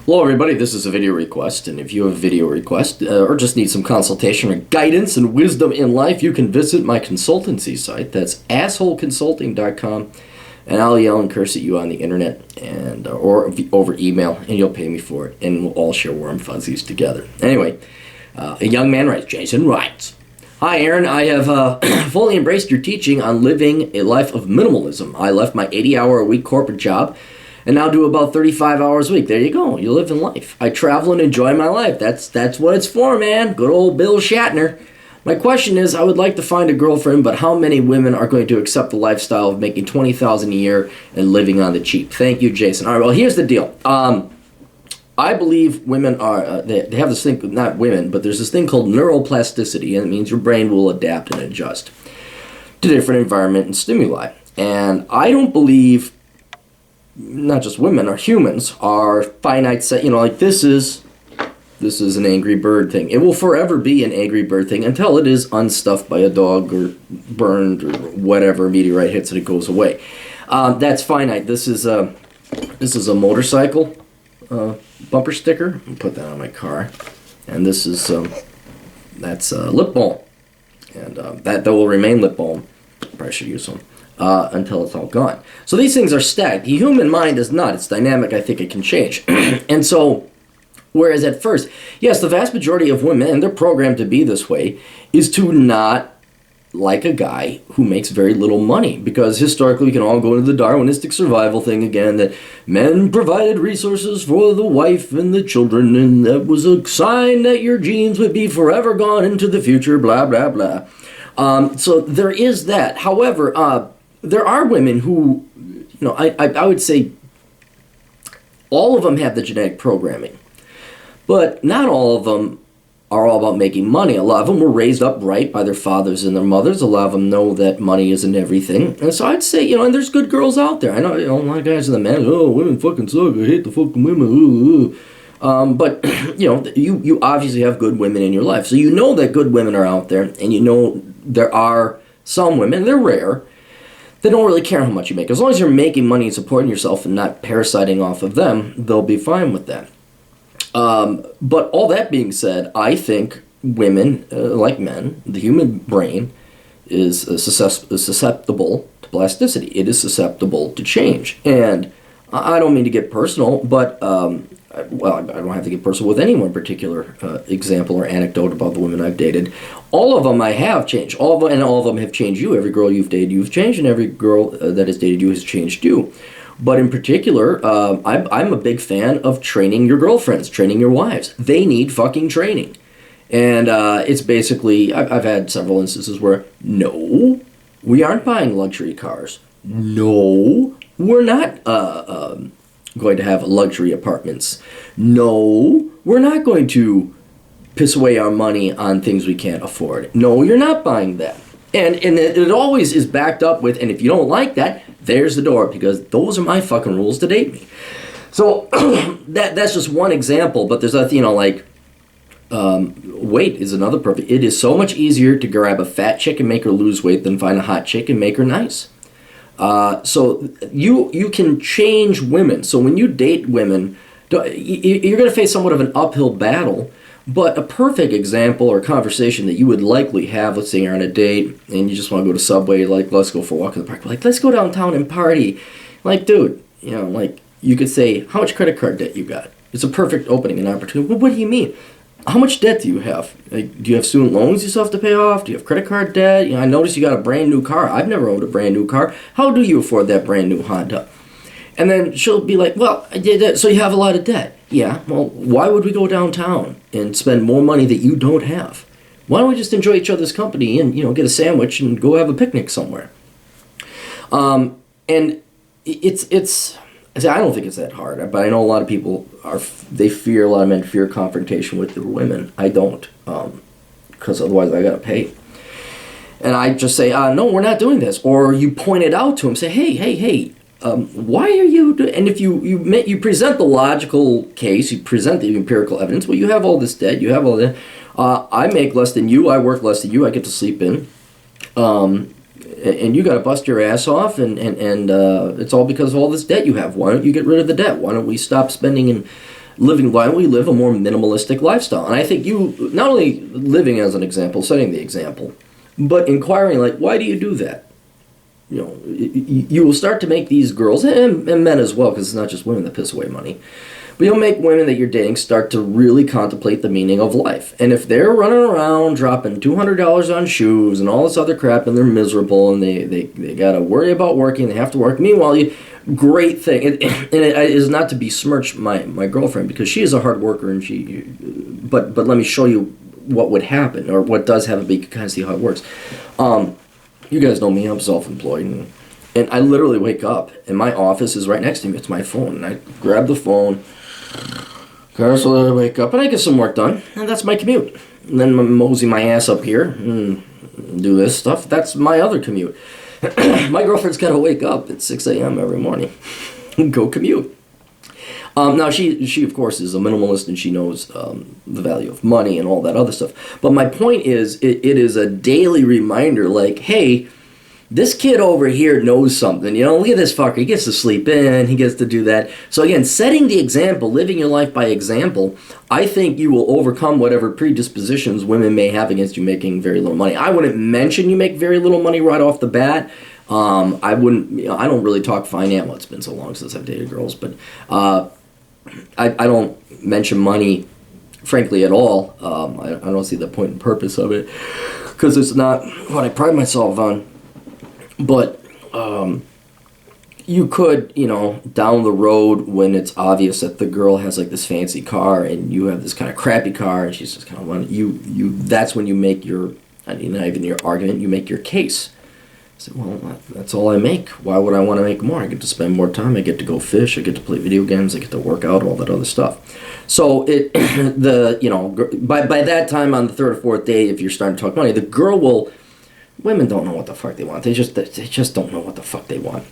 Hello everybody, this is a video request, and if you have a video request or just need some consultation or guidance and wisdom in life, you can visit my consultancy site. That's assholeconsulting.com, and I'll yell and curse at you on the internet and or over email, and you'll pay me for it, and we'll all share warm fuzzies together. Anyway, a young man writes, Jason writes, "Hi Aaron, I have fully embraced your teaching on living a life of minimalism. I left my 80-hour-a-week corporate job and now do about 35 hours a week." There you go. You live in life. "I travel and enjoy my life." That's what it's for, man. Good old Bill Shatner. "My question is, I would like to find a girlfriend, but how many women are going to accept the lifestyle of making $20,000 a year and living on the cheap? Thank you, Jason." All right, well, here's the deal. I believe women are, they have this thing, not women, but there's this thing called neuroplasticity, and it means your brain will adapt and adjust to different environment and stimuli. And I don't believe not just women, or humans, are finite set, like this is an Angry Bird thing. It will forever be an Angry Bird thing until it is unstuffed by a dog or burned or whatever meteorite hits and it goes away. That's finite. This is a motorcycle bumper sticker. I'll put that on my car. And this is that's lip balm, and that will remain lip balm. Probably should use some. Until it's all gone. So these things are static. The human mind is not. It's dynamic. I think it can change. And so, whereas at first, yes, the vast majority of women, and they're programmed to be this way, is to not like a guy who makes very little money. Because historically, we can all go into the Darwinistic survival thing again, that men provided resources for the wife and the children, and that was a sign that your genes would be forever gone into the future, blah, blah, blah. So there is that. However, there are women who, I would say all of them have the genetic programming, but not all of them are all about making money. A lot of them were raised up right by their fathers and their mothers. A lot of them know that money isn't everything. And so I'd say, and there's good girls out there. I know, a lot of guys are the men, "Oh, women fucking suck. I hate the fucking women. Ooh, ooh." But, you obviously have good women in your life. So you know that good women are out there, and there are some women, they're rare, they don't really care how much you make. As long as you're making money and supporting yourself and not parasiting off of them, they'll be fine with that. But all that being said, I think women, like men, the human brain is susceptible to plasticity. It is susceptible to change. And I don't mean to get personal, but, I don't have to get personal with any one particular example or anecdote about the women I've dated. All of them I have changed. All of them have changed you. Every girl you've dated, you've changed, and every girl that has dated you has changed you. But in particular, I'm a big fan of training your girlfriends, training your wives. They need fucking training. And it's basically, I've had several instances where, no, we aren't buying luxury cars. No, we're not going to have luxury apartments. No, we're not going to piss away our money on things we can't afford. No, you're not buying that. And it always is backed up with, and if you don't like that, there's the door, because those are my fucking rules to date me. So that's just one example, but there's weight is another perfect. It is so much easier to grab a fat chick and make her lose weight than find a hot chick and make her nice. So you can change women. So when you date women, you're going to face somewhat of an uphill battle, but a perfect example or conversation that you would likely have, let's say you're on a date and you just want to go to Subway, like, let's go for a walk in the park, like, let's go downtown and party. Like, dude, you could say, how much credit card debt you got? It's a perfect opening and opportunity. Well, what do you mean? How much debt do you have? Like, do you have student loans you still have to pay off? Do you have credit card debt? I noticed you got a brand new car. I've never owned a brand new car. How do you afford that brand new Honda? And then she'll be like, well, so you have a lot of debt. Yeah, well, why would we go downtown and spend more money that you don't have? Why don't we just enjoy each other's company and, get a sandwich and go have a picnic somewhere? And I don't think it's that hard, but I know a lot of people a lot of men fear confrontation with their women. I don't, because otherwise I gotta pay. And I just say, no, we're not doing this. Or you point it out to him, say, hey, why are you doing? And if you present the logical case, you present the empirical evidence, well, you have all this debt, you have all that. I make less than you, I work less than you, I get to sleep in. And you got to bust your ass off, and it's all because of all this debt you have. Why don't you get rid of the debt? Why don't we stop spending why don't we live a more minimalistic lifestyle? And I think you, not only living as an example, setting the example, but inquiring, like, why do you do that? You know, you will start to make these girls, and men as well, because it's not just women that piss away money, but you'll make women that you're dating start to really contemplate the meaning of life. And if they're running around dropping $200 on shoes and all this other crap, and they're miserable, and they got to worry about working, they have to work. Meanwhile, great thing, and it is not to besmirch my girlfriend, because she is a hard worker, and but let me show you what would happen, or what does happen, but you can kind of see how it works. You guys know me, I'm self-employed, and I literally wake up, and my office is right next to me. It's my phone, and I grab the phone, so I wake up, and I get some work done, and that's my commute. And then I mosey my ass up here and do this stuff. That's my other commute. My girlfriend's got to wake up at 6 a.m. every morning and go commute. Now, she of course, is a minimalist, and she knows the value of money and all that other stuff. But my point is, it is a daily reminder, like, hey, this kid over here knows something. You know, look at this fucker. He gets to sleep in. He gets to do that. So again, setting the example, living your life by example, I think you will overcome whatever predispositions women may have against you making very little money. I wouldn't mention you make very little money right off the bat. I wouldn't. You know, I don't really talk finance. Well, it's been so long since I've dated girls, but I don't mention money, frankly, at all. I don't see the point and purpose of it, because it's not what I pride myself on. But you could, you know, down the road, when it's obvious that the girl has like this fancy car and you have this kind of crappy car, and she's just kind of wanting that's when you make your, I mean, not even your argument, you make your case. I said, well, that's all I make. Why would I want to make more? I get to spend more time. I get to go fish. I get to play video games. I get to work out, all that other stuff. So by that time, on the third or fourth day, if you're starting to talk money, the girl will. Women don't know what the fuck they want. They just don't know what the fuck they want.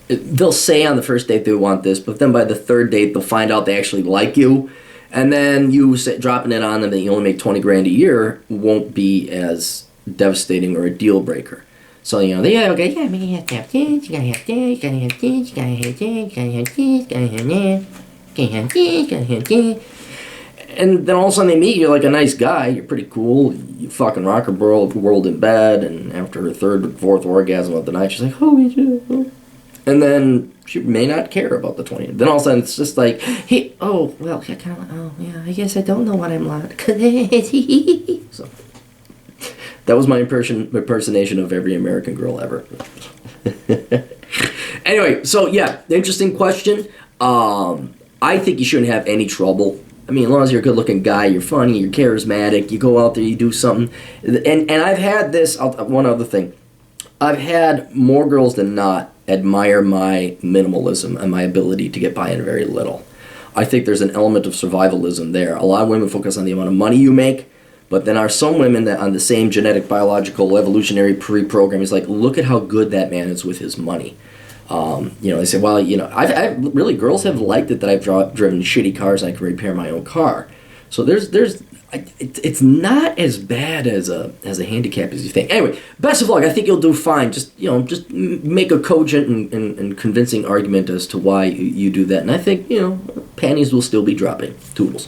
They'll say on the first date they want this, but then by the third date they'll find out they actually like you, and then you dropping it on them that you only make $20,000 a year won't be as devastating or a deal breaker. So you know you gotta have this, you gotta have this, you gotta have this, you gotta have this, you gotta have this, you gotta have this, you gotta have this, you gotta have this. And then all of a sudden they meet you, like a nice guy, you're pretty cool, you fucking rock her world in bed, and after her third or fourth orgasm of the night, she's like, holy shit. And then she may not care about the 20. Then all of a sudden it's just like, hey, oh, well, I kind of, oh, yeah, I guess I don't know what I'm like. So, that was my impersonation of every American girl ever. Anyway, so yeah, interesting question. I think you shouldn't have any trouble. I mean, as long as you're a good-looking guy, you're funny, you're charismatic, you go out there, you do something. And I've had this, one other thing. I've had more girls than not admire my minimalism and my ability to get by in very little. I think there's an element of survivalism there. A lot of women focus on the amount of money you make, but then are some women that on the same genetic, biological, evolutionary pre-program is like, look at how good that man is with his money. They say, well, I've really, girls have liked it that I've driven shitty cars and I can repair my own car. So it's not as bad as a handicap as you think. Anyway, best of luck. I think you'll do fine. Just make a cogent and convincing argument as to why you do that. And I think, panties will still be dropping. Toodles.